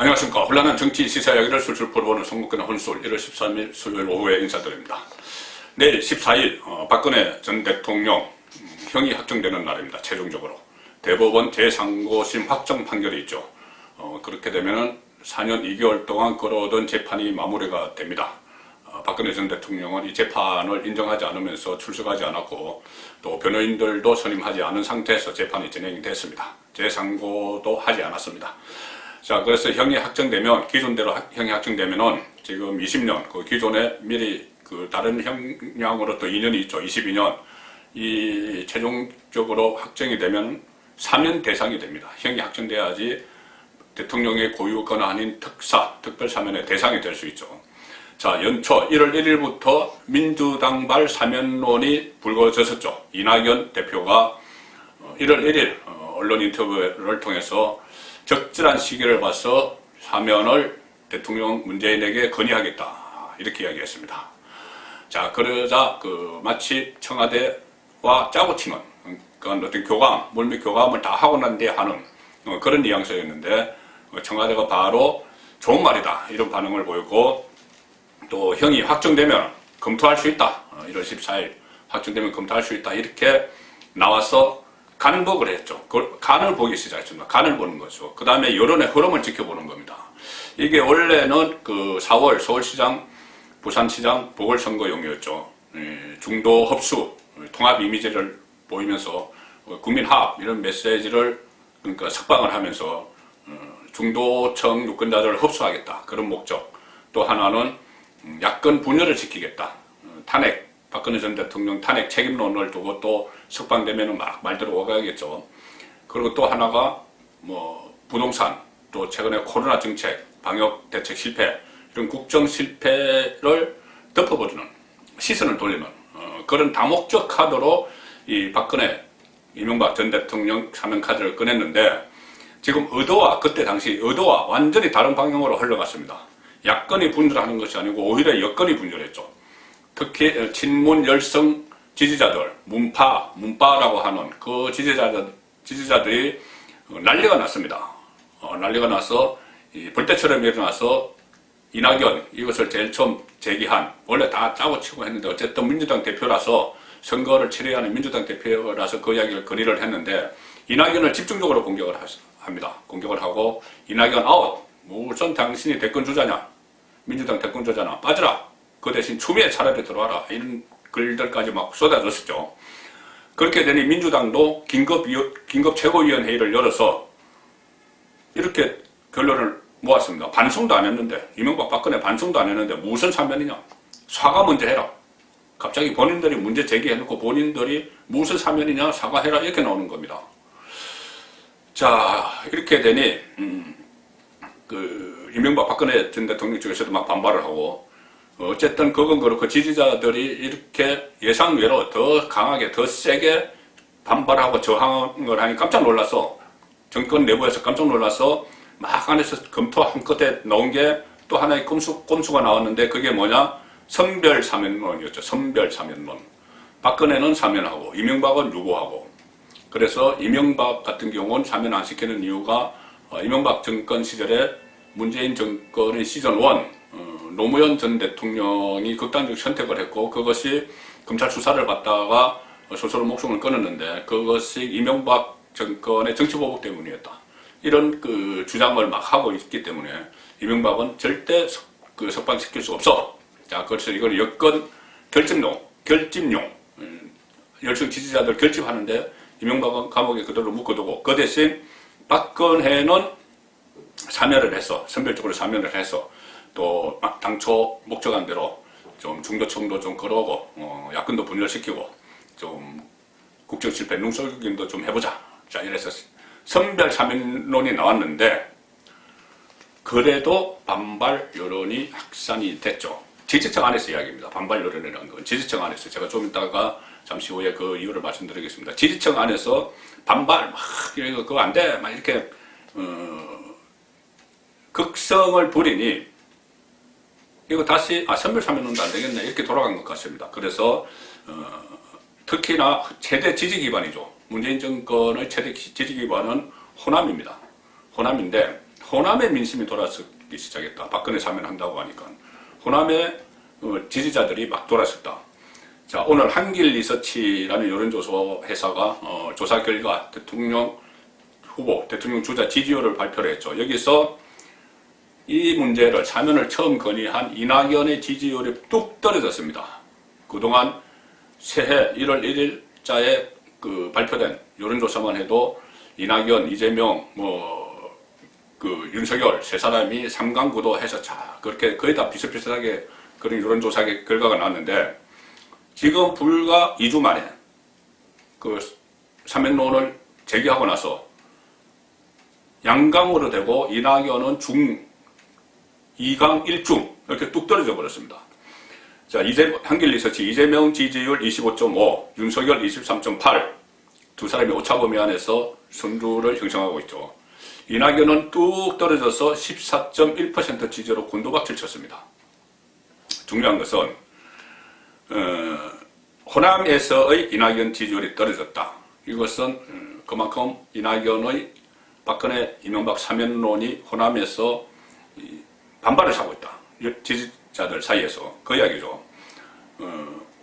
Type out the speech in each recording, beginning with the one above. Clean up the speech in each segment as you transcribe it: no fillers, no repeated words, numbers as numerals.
안녕하십니까. 혼란한 정치 시사 이야기를 술술 풀어보는 송국근의 혼술 1월 13일 수요일 오후에 인사드립니다. 내일 14일 박근혜 전 대통령 형이 확정되는 날입니다. 최종적으로. 대법원 제3고심 확정 판결이 있죠. 그렇게 되면은 4년 2개월 동안 걸어오던 재판이 마무리가 됩니다. 박근혜 전 대통령은 이 재판을 인정하지 않으면서 출석하지 않았고 또 변호인들도 선임하지 않은 상태에서 재판이 진행이 됐습니다. 제3고도 하지 않았습니다. 자, 그래서 형이 확정되면, 기존대로 형이 확정되면은 지금 20년, 그 기존에 미리 그 다른 형량으로 또 2년이 있죠. 22년. 이 최종적으로 확정이 되면 사면 대상이 됩니다. 형이 확정돼야지 대통령의 고유 권한인 특별사면의 대상이 될 수 있죠. 자, 연초 1월 1일부터 민주당발 사면론이 불거졌었죠. 이낙연 대표가 1월 1일 언론 인터뷰를 통해서 적절한 시기를 봐서 사면을 대통령 문재인에게 건의하겠다 이렇게 이야기했습니다. 자, 그러자 마치 청와대와 짜고 치는 그런 어떤 교감, 물밑 교감을 다 하고 난 뒤에 하는 그런 뉘앙스였는데 청와대가 바로 좋은 말이다 이런 반응을 보였고 또 형이 확정되면 검토할 수 있다. 1월 14일 확정되면 검토할 수 있다 이렇게 나와서 간복을 했죠. 간을 보기 시작했습니다. 간을 보는 거죠. 그 다음에 여론의 흐름을 지켜보는 겁니다. 이게 원래는 4월 서울시장, 부산시장 보궐선거용이었죠. 중도 흡수, 통합 이미지를 보이면서 국민합 이런 메시지를 그러니까 석방을 하면서 중도층 유권자들을 흡수하겠다. 그런 목적. 또 하나는 야권 분열을 지키겠다. 탄핵. 박근혜 전 대통령 탄핵 책임론을 두고 또 석방되면 막 말대로 오가야겠죠. 그리고 또 하나가 부동산, 또 최근에 코로나 정책, 방역 대책 실패, 이런 국정 실패를 덮어버리는, 시선을 돌리는 그런 다목적 카드로 이 박근혜, 이명박 전 대통령 사면 카드를 꺼냈는데 지금 그때 당시 의도와 완전히 다른 방향으로 흘러갔습니다. 야권이 분열하는 것이 아니고 오히려 여권이 분열했죠. 특히 친문 열성 지지자들, 문파라고 하는 그 지지자들이 난리가 났습니다. 난리가 나서 벌떼처럼 일어나서 이낙연 이것을 제일 처음 제기한, 원래 다 짜고 치고 했는데 어쨌든 민주당 대표라서 선거를 치러야 하는 민주당 대표라서 그 이야기를 건의를 했는데 이낙연을 집중적으로 공격을 합니다. 공격을 하고 이낙연 아웃, 무슨 당신이 대권주자냐, 민주당 대권주자냐, 빠져라. 그 대신 추미애 차라리 들어와라. 이런 글들까지 막 쏟아졌었죠. 그렇게 되니 민주당도 긴급 최고위원회의를 열어서 이렇게 결론을 모았습니다. 반성도 안 했는데, 이명박 박근혜 반성도 안 했는데 무슨 사면이냐. 사과 먼저 해라. 갑자기 본인들이 문제 제기해놓고 본인들이 무슨 사면이냐, 사과해라 이렇게 나오는 겁니다. 자, 이렇게 되니 이명박 박근혜 전 대통령 쪽에서도 막 반발을 하고 어쨌든 그건 그렇고 지지자들이 이렇게 예상외로 더 강하게 더 세게 반발하고 저항을 하니 깜짝 놀라서 정권 내부에서 깜짝 놀라서 막 안에서 검토한 끝에 나온 게 또 하나의 꼼수가 나왔는데 그게 뭐냐, 선별사면론이었죠. 선별사면론. 박근혜는 사면하고 이명박은 유보하고. 그래서 이명박 같은 경우는 사면 안 시키는 이유가 이명박 정권 시절에 문재인 정권의 시즌 1 노무현 전 대통령이 극단적 선택을 했고 그것이 검찰 수사를 받다가 스스로 목숨을 끊었는데 그것이 이명박 정권의 정치보복 때문이었다. 이런 주장을 막 하고 있기 때문에 이명박은 절대 석방시킬 수 없어. 자, 그래서 이걸 여권 결집용, 열성 지지자들 결집하는데 이명박은 감옥에 그대로 묶어두고 그 대신 박근혜는 사면을 해서, 선별적으로 사면을 해서 또 당초 목적한 대로 좀 중도층도 좀 끌어오고 야권도 분열시키고 좀 국정 실패 눈속임도 좀 해보자. 자, 이래서 선별 사면론이 나왔는데 그래도 반발 여론이 확산이 됐죠. 지지층 안에서 이야기입니다. 반발 여론이라는 건 지지층 안에서, 제가 좀 이따가 잠시 후에 그 이유를 말씀드리겠습니다. 지지층 안에서 반발 그거 안 돼 막 이렇게 극성을 부리니 이거 다시 선별사면론도 안 되겠네 이렇게 돌아간 것 같습니다. 그래서 특히나 최대 지지 기반이죠. 문재인 정권의 최대 지지 기반은 호남입니다. 호남인데 호남의 민심이 돌아서기 시작했다. 박근혜 사면한다고 하니까. 호남의 지지자들이 막 돌아섰다. 자, 오늘 한길 리서치라는 여론조사 회사가 조사 결과 대통령 후보, 대통령 주자 지지율을 발표를 했죠. 여기서 이 문제를 사면을 처음 건의한 이낙연의 지지율이 뚝 떨어졌습니다. 그동안 새해 1월 1일자에 발표된 여론조사만 해도 이낙연, 이재명, 윤석열 세 사람이 3강 구도해서 그렇게 거의 다 비슷비슷하게 그런 여론조사 결과가 나왔는데 지금 불과 2주 만에 사면론을 제기하고 나서 양강으로 되고 이낙연은 2강 1중 이렇게 뚝 떨어져 버렸습니다. 자, 한길 리서치 이재명 지지율 25.5, 윤석열 23.8 두 사람이 오차범위 안에서 선두를 형성하고 있죠. 이낙연은 뚝 떨어져서 14.1% 지지로 곤두박질 쳤습니다. 중요한 것은 호남에서의 이낙연 지지율이 떨어졌다. 이것은 그만큼 이낙연의 박근혜 이명박 사면론이 호남에서 반발을 사고 있다. 지지자들 사이에서 그 이야기죠.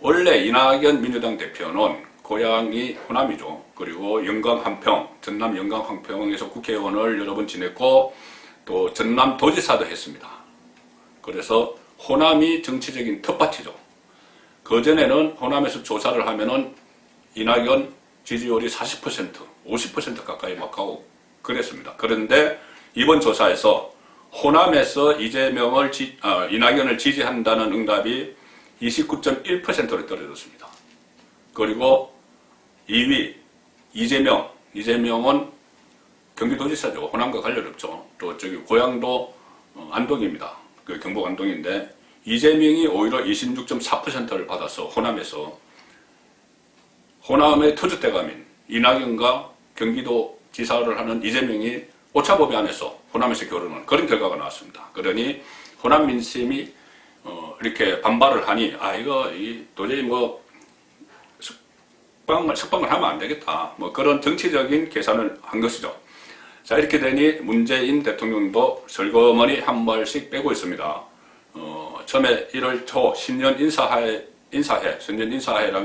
원래 이낙연 민주당 대표는 고향이 호남이죠. 그리고 영광 한평, 전남 영광 한평에서 국회의원을 여러 번 지냈고 또 전남 도지사도 했습니다. 그래서 호남이 정치적인 텃밭이죠. 그전에는 호남에서 조사를 하면은 이낙연 지지율이 40%, 50% 가까이 막 가고 그랬습니다. 그런데 이번 조사에서 호남에서 이낙연을 지지한다는 응답이 29.1%로 떨어졌습니다. 그리고 2위 이재명은 경기도지사죠. 호남과 관련 없죠. 또 저기 고향도 안동입니다. 경북 안동인데 이재명이 오히려 26.4%를 받아서 호남의 터줏대감인 이낙연과 경기도 지사를 하는 이재명이 오차범위 안에서 호남에서 겨루는 그런 결과가 나왔습니다. 그러니 호남 민심이 이렇게 반발을 하니 이거 도저히 석방을 하면 안 되겠다. 그런 정치적인 계산을 한 것이죠. 자, 이렇게 되니 문재인 대통령도 슬그머니 한 발씩 빼고 있습니다. 처음에 1월 초 신년 인사회라는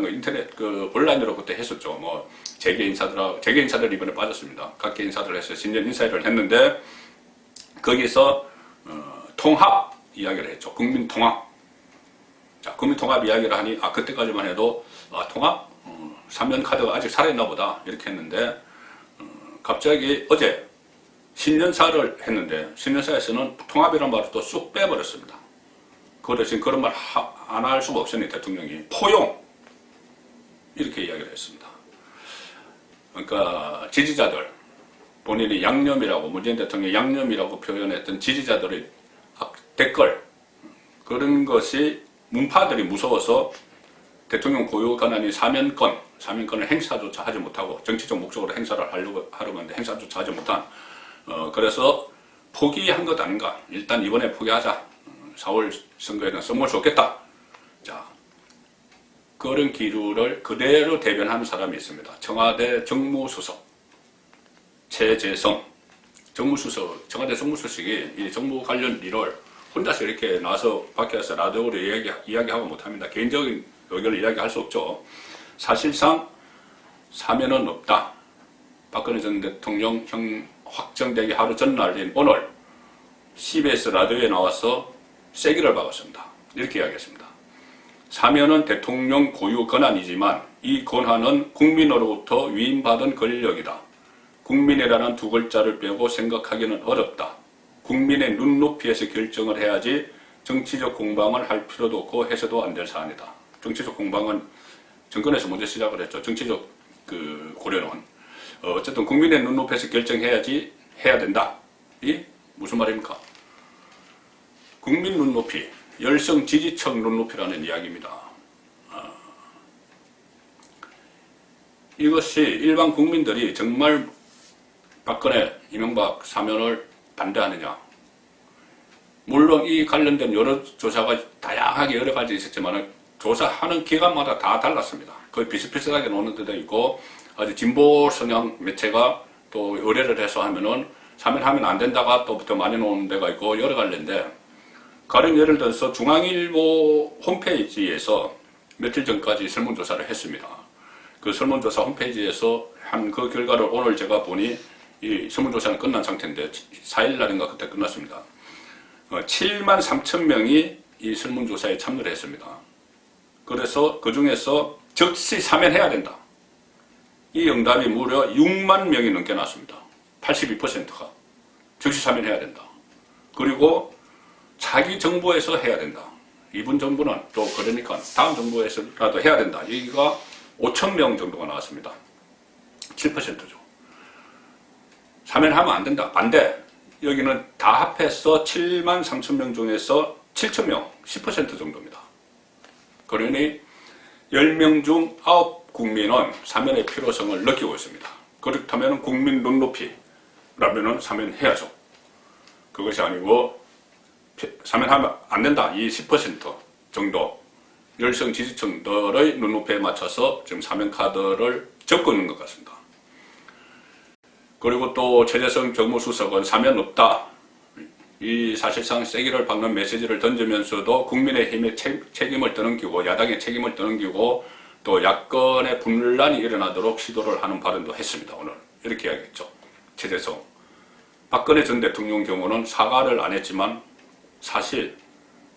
거 인터넷 온라인으로 그때 했었죠. 재계 인사들 이번에 빠졌습니다. 각계 인사들 해서 신년 인사회를 했는데 거기서 통합 이야기를 했죠. 국민 통합. 자, 국민 통합 이야기를 하니 그때까지만 해도 통합 사면 카드가 아직 살아있나 보다 이렇게 했는데 갑자기 어제 신년사를 했는데 신년사에서는 통합이라는 말을 또 쑥 빼버렸습니다. 그 대신 그런 말 안 할 수가 없으니 대통령이 포용 이렇게 이야기를 했습니다. 그러니까 지지자들 본인이 양념이라고 문재인 대통령이 양념이라고 표현했던 지지자들의 댓글 그런 것이 문파들이 무서워서 대통령 고유 권한이 사면권을 행사조차 하지 못하고 정치적 목적으로 행사를 하려고 하는데 행사조차 하지 못한 그래서 포기한 것 아닌가. 일단 이번에 포기하자. 4월 선거에는 써먹을 수 없겠다. 자, 그런 기류를 그대로 대변하는 사람이 있습니다. 청와대 정무수석 최재성 청와대 정무수석이 이 정무 관련 일을 혼자서 이렇게 나와서 밖에서 라디오로 이야기하고 못합니다. 개인적인 의견을 이야기할 수 없죠. 사실상 사면은 없다. 박근혜 전 대통령 확정되기 하루 전날인 오늘 CBS 라디오에 나와서 세기를 박았습니다. 이렇게 이야기했습니다. 사면은 대통령 고유 권한이지만 이 권한은 국민으로부터 위임받은 권력이다. 국민이라는 두 글자를 빼고 생각하기는 어렵다. 국민의 눈높이에서 결정을 해야지 정치적 공방을 할 필요도 없고 해서도 안 될 사안이다. 정치적 공방은 정권에서 먼저 시작을 했죠. 정치적 고려는. 어쨌든 국민의 눈높이에서 결정해야지 해야 된다. 이 무슨 말입니까? 국민 눈높이, 열성 지지층 눈높이라는 이야기입니다. 이것이 일반 국민들이 정말 박근혜, 이명박 사면을 반대하느냐. 물론 이 관련된 여러 조사가 다양하게 여러 가지 있었지만 조사하는 기관마다 다 달랐습니다. 거의 비슷비슷하게 노는 데도 있고 아주 진보 성향 매체가 또 의뢰를 해서 하면은 사면하면 안 된다가 또부터 많이 나오는 데가 있고 여러 갈래인데, 가령 예를 들어서 중앙일보 홈페이지에서 며칠 전까지 설문조사를 했습니다. 그 설문조사 홈페이지에서 한 그 결과를 오늘 제가 보니 이 설문조사는 끝난 상태인데 4일날인가 그때 끝났습니다. 7만 3천 명이 이 설문조사에 참여를 했습니다. 그래서 그 중에서 즉시 사면해야 된다. 이 응답이 무려 6만 명이 넘게 났습니다. 82%가 즉시 사면해야 된다. 그리고 자기 정부에서 해야 된다. 이분 정부는 또 그러니까 다음 정부에서라도 해야 된다. 여기가 5천 명 정도가 나왔습니다. 7%죠. 사면하면 안 된다. 반대. 여기는 다 합해서 7만 3천 명 중에서 7천 명, 10% 정도입니다. 그러니 10명 중 9국민은 사면의 필요성을 느끼고 있습니다. 그렇다면 국민 눈높이라면 사면해야죠. 그것이 아니고 사면하면 안 된다. 이 10% 정도 열성 지지층들의 눈높이에 맞춰서 지금 사면 카드를 접고 있는 것 같습니다. 그리고 또 최재성 정무수석은 사면 없다. 이 사실상 세기를 박는 메시지를 던지면서도 국민의힘의 책임을 떠넘기고 야당의 책임을 떠넘기고 또 야권의 분란이 일어나도록 시도를 하는 발언도 했습니다. 오늘 이렇게 이야기했죠. 최재성. 박근혜 전 대통령 경우는 사과를 안 했지만 사실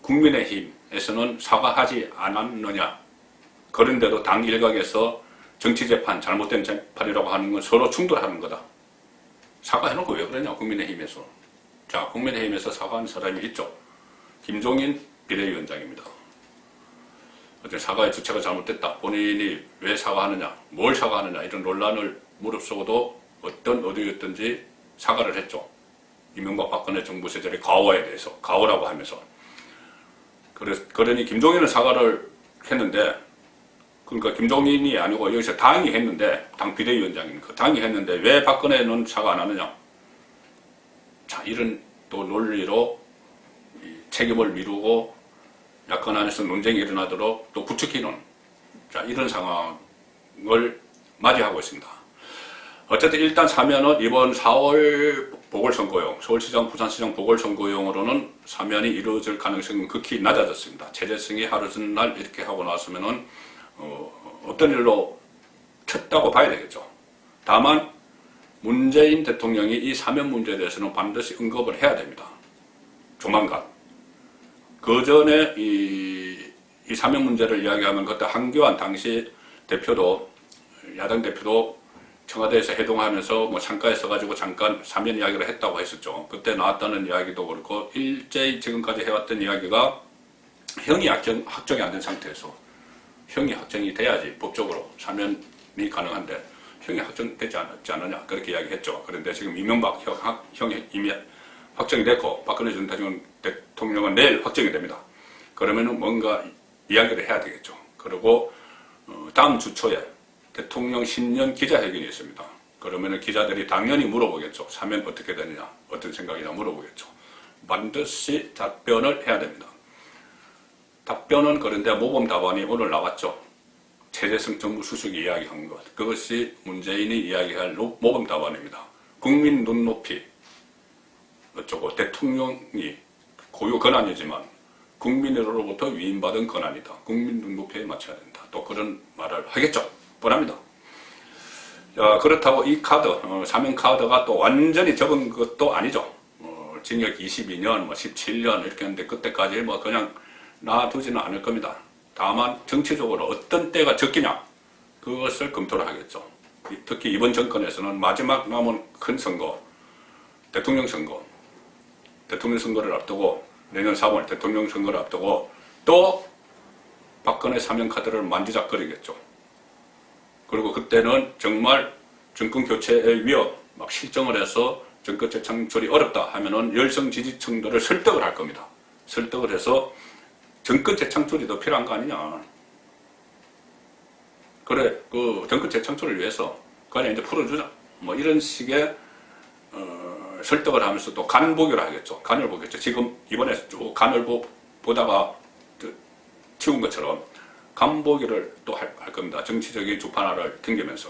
국민의힘에서는 사과하지 않았느냐. 그런데도 당 일각에서 정치재판, 잘못된 재판이라고 하는 건 서로 충돌하는 거다. 사과해놓고 왜 그러냐, 국민의힘에서. 자, 국민의힘에서 사과한 사람이 있죠. 김종인 비대위원장입니다. 어제 사과의 주체가 잘못됐다. 본인이 왜 사과하느냐, 뭘 사과하느냐, 이런 논란을 무릅쓰고도 어떤 어디였든지 사과를 했죠. 이명박 박근혜 정부 시절의 과오에 대해서, 과오라고 하면서. 그러니 김종인은 사과를 했는데, 그러니까 김종인이 아니고 여기서 당이 했는데, 당 비대위원장이니까 당이 했는데 왜 박근혜는 사과 안 하느냐. 자, 이런 또 논리로 책임을 미루고 야권 안에서 논쟁이 일어나도록 또 부추기는, 자, 이런 상황을 맞이하고 있습니다. 어쨌든 일단 사면은 이번 4월 보궐선거용, 서울시장, 부산시장 보궐선거용으로는 사면이 이루어질 가능성은 극히 낮아졌습니다. 최재성이 하루 전날 이렇게 하고 나서면은 어떤 일로 쳤다고 봐야 되겠죠. 다만 문재인 대통령이 이 사면 문제에 대해서는 반드시 언급을 해야 됩니다. 조만간. 그 전에 이 사면 문제를 이야기하면 그때 한교안 당시 대표도, 야당 대표도 청와대에서 해동하면서 뭐 창가에 서가지고 잠깐 사면 이야기를 했다고 했었죠. 그때 나왔다는 이야기도 그렇고 일제히 지금까지 해왔던 이야기가 형이 확정이 안 된 상태에서 형이 확정이 돼야지 법적으로 사면이 가능한데 형이 확정되지 않았지 않느냐 그렇게 이야기했죠. 그런데 지금 이명박 형이 이미 확정이 됐고 박근혜 전 대통령은 내일 확정이 됩니다. 그러면은 뭔가 이야기를 해야 되겠죠. 그리고 다음 주 초에 대통령 신년 기자회견이 있습니다. 그러면은 기자들이 당연히 물어보겠죠. 사면 어떻게 되느냐, 어떤 생각이냐 물어보겠죠. 반드시 답변을 해야 됩니다. 답변은 그런데 모범 답안이 오늘 나왔죠. 최재성 정무수석이 이야기한 것. 그것이 문재인이 이야기할 모범 답안입니다. 국민 눈높이 어쩌고 대통령이 고유 권한이지만 국민으로부터 위임받은 권한이다. 국민 눈높이에 맞춰야 된다. 또 그런 말을 하겠죠. 뻔합니다. 자, 그렇다고 이 카드, 사면 카드가 또 완전히 적은 것도 아니죠. 징역 22년, 17년 이렇게 했는데 그때까지 그냥 놔두지는 않을 겁니다. 다만 정치적으로 어떤 때가 적기냐 그것을 검토를 하겠죠. 특히 이번 정권에서는 마지막 남은 큰 선거, 대통령 선거를 앞두고 내년 3월 대통령 선거를 앞두고 또 박근혜 사면 카드를 만지작거리겠죠. 그리고 그때는 정말 정권 교체의 위협, 막 실정을 해서 정권 재창출이 어렵다 하면은 열성 지지층들을 설득을 할 겁니다. 설득을 해서 정권 재창출이 더 필요한 거 아니냐. 그래, 그 정권 재창출을 위해서 그냥 이제 풀어주자. 뭐 이런 식의 설득을 하면서 또 간 보기를 하겠죠. 간을 보겠죠. 지금 이번에 쭉 간을 보다가 치운 것처럼 간 보기를 또 할 겁니다. 정치적인 주판화를 튕기면서.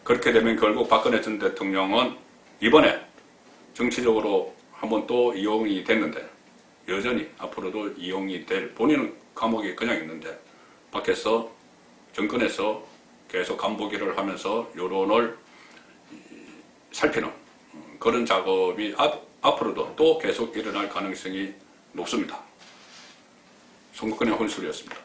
그렇게 되면 결국 박근혜 전 대통령은 이번에 정치적으로 한번 또 이용이 됐는데 여전히 앞으로도 이용이 될, 본인은 감옥에 그냥 있는데 밖에서 정권에서 계속 간보기를 하면서 여론을 살피는 그런 작업이 앞으로도 또 계속 일어날 가능성이 높습니다. 송국근의 혼술이었습니다.